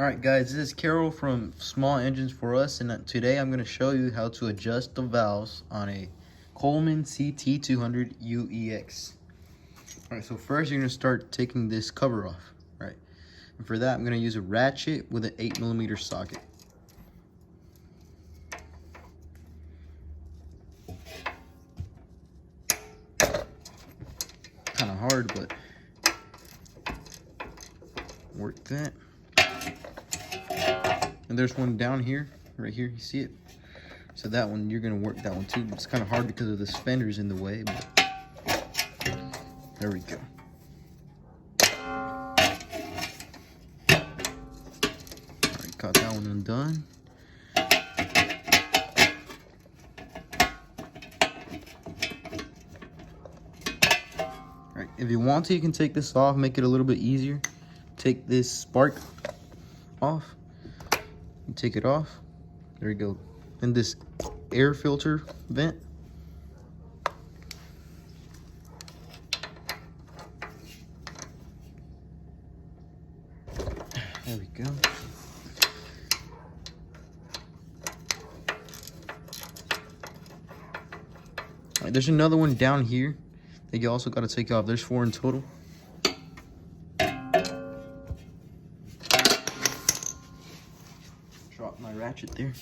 Alright guys, this is Carol from Small Engines for Us, and today I'm going to show you how to adjust the valves on a Coleman Ct200u EX. Alright, so first you're going to start taking this cover off. Alright, and for that I'm going to use a ratchet with an 8mm socket. Kind of hard, but work that. And there's one down here, right here, you see it? So that one, you're gonna work that one too. It's kind of hard because of this fender's in the way, but there we go. Alright, got that one undone. Alright, if you want to, you can take this off, make it a little bit easier. Take this spark off. You take it off. There you go. And this air filter vent. There we go. All right, there's another one down here that you also got to take off. There's 4 in total. Drop my ratchet there.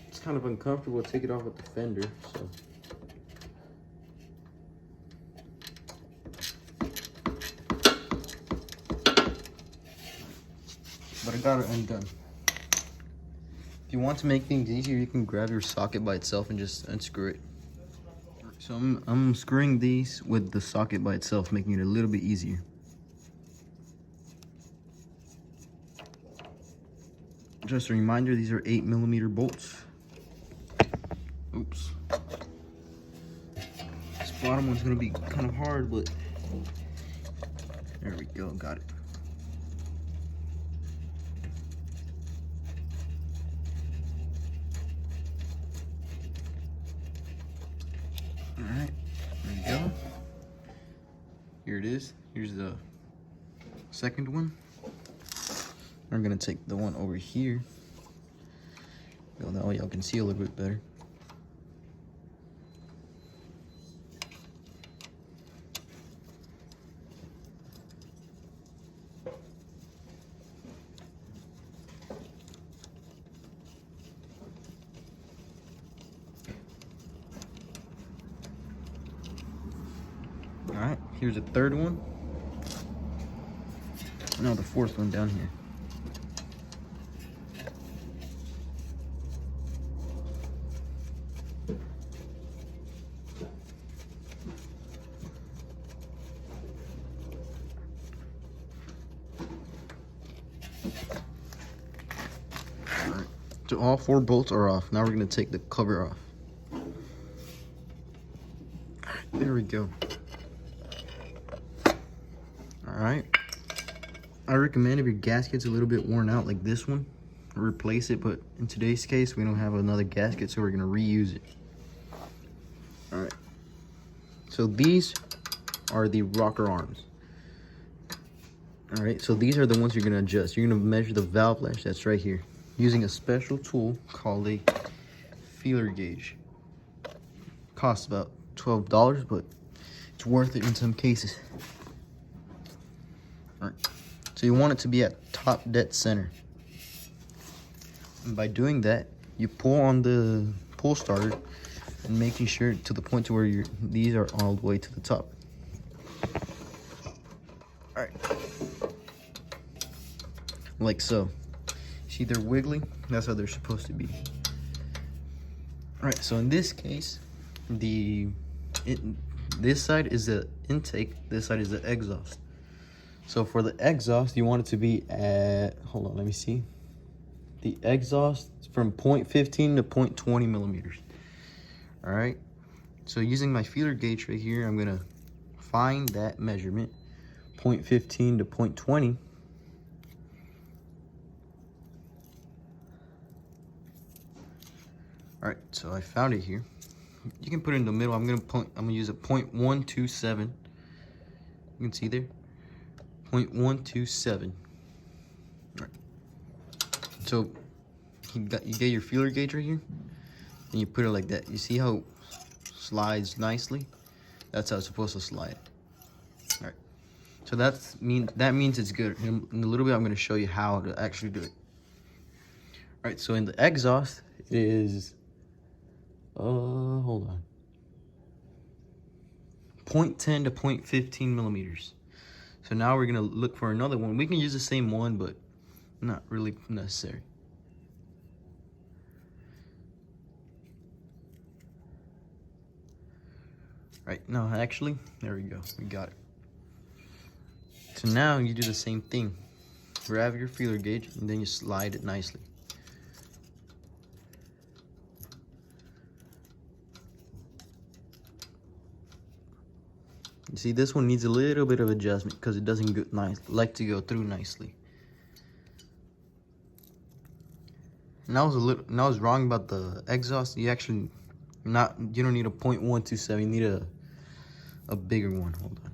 It's kind of uncomfortable to take it off with the fender, so. But I got it undone. If you want to make things easier, you can grab your socket by itself and just unscrew it. So I'm screwing these with the socket by itself, making it a little bit easier. Just a reminder, these are 8mm bolts. Oops. This bottom one's gonna be kind of hard, but there we go, got it. Alright, there you go. Here it is. Here's the second one. I'm gonna take the one over here. Well, that way y'all can see a little bit better. Alright, here's the third one. Now the fourth one down here. Alright, so all 4 bolts are off. Now we're going to take the cover off. Alright, there we go. Alright, I recommend if your gasket's a little bit worn out like this one, replace it, but in today's case we don't have another gasket, so we're going to reuse it. Alright, so these are the rocker arms. Alright, so these are the ones you're going to adjust. You're going to measure the valve lash that's right here using a special tool called a feeler gauge. Costs about $12, but it's worth it in some cases. Alright, so you want it to be at top dead center. And by doing that, you pull on the pull starter and making sure to the point to where these are all the way to the top. Alright, like so. See, they're wiggling. That's how they're supposed to be. Alright, so in this case, this side is the intake, this side is the exhaust. So for the exhaust, you want it to be at, hold on, let me see. The exhaust is from 0.15 to 0.20 millimeters. All right. So using my feeler gauge right here, I'm going to find that measurement, 0.15 to 0.20. All right, so I found it here. You can put it in the middle. I'm gonna use a 0.127. You can see there, 0.127. All right. So you get your feeler gauge right here, and you put it like that. You see how it slides nicely? That's how it's supposed to slide. All right. So that means it's good. In a little bit, I'm gonna show you how to actually do it. All right. So in the exhaust, it is hold on, 0.10 to 0.15 millimeters. So now we're gonna look for another one. We can use the same one, but not really necessary. Right, no, actually, there we go, we got it. So now you do the same thing. Grab your feeler gauge and then you slide it nicely. You see, this one needs a little bit of adjustment because it doesn't like to go through nicely. And I was wrong about the exhaust. You actually you don't need a 0.127. You need a bigger one. Hold on.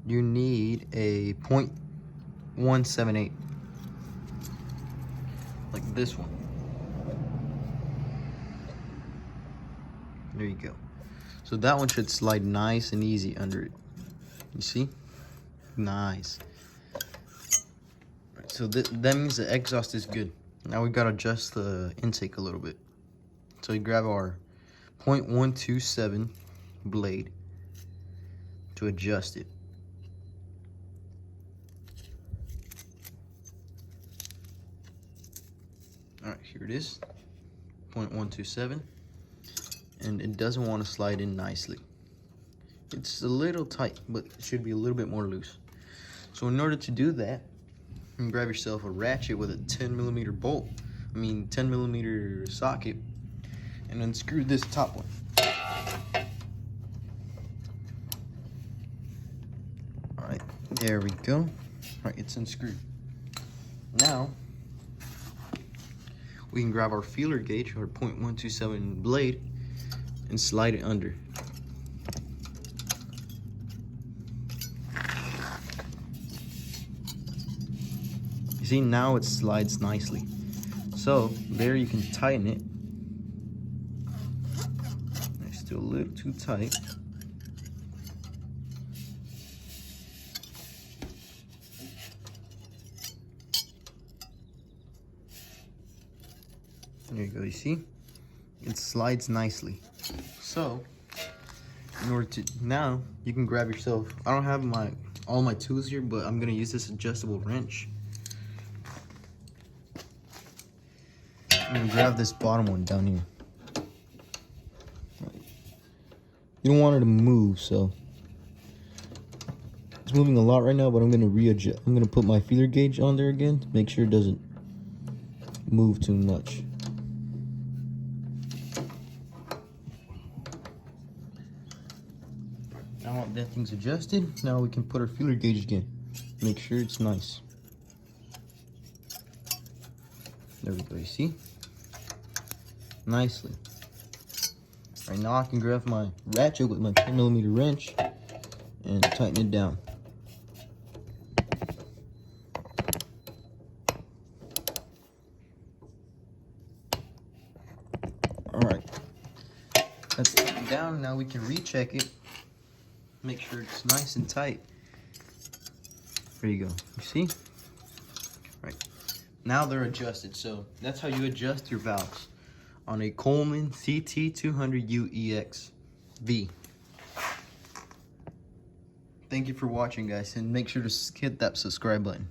You need a 0.178, like this one. There you go. So that one should slide nice and easy under it. You see? Nice. Right, so that means the exhaust is good. Now we gotta adjust the intake a little bit. So we grab our 0.127 blade to adjust it. All right, here it is, 0.127. And it doesn't want to slide in nicely. It's a little tight, but it should be a little bit more loose. So in order to do that, you can grab yourself a ratchet with a 10mm bolt, 10mm socket, and unscrew this top one. All right, there we go. All right, it's unscrewed. Now, we can grab our feeler gauge, or 0.127 blade, and slide it under. You see, now it slides nicely. So there you can tighten it. It's still a little too tight. There you go, you see? It slides nicely. So, in order to, now you can grab yourself, I don't have all my tools here, but I'm gonna use this adjustable wrench. I'm gonna grab this bottom one down here. You don't want it to move, so it's moving a lot right now, but I'm gonna readjust. I'm gonna put my feeler gauge on there again to make sure it doesn't move too much. Now that thing's adjusted, now we can put our feeler gauge again. Make sure it's nice. There we go, you see? Nicely. Right now I can grab my ratchet with my 10mm wrench and tighten it down. Alright. That's it down. Now we can recheck it. Make sure it's nice and tight. There you go. You see? Right. Now they're adjusted. So that's how you adjust your valves on a Coleman Ct200u EX V. Thank you for watching, guys, and make sure to hit that subscribe button.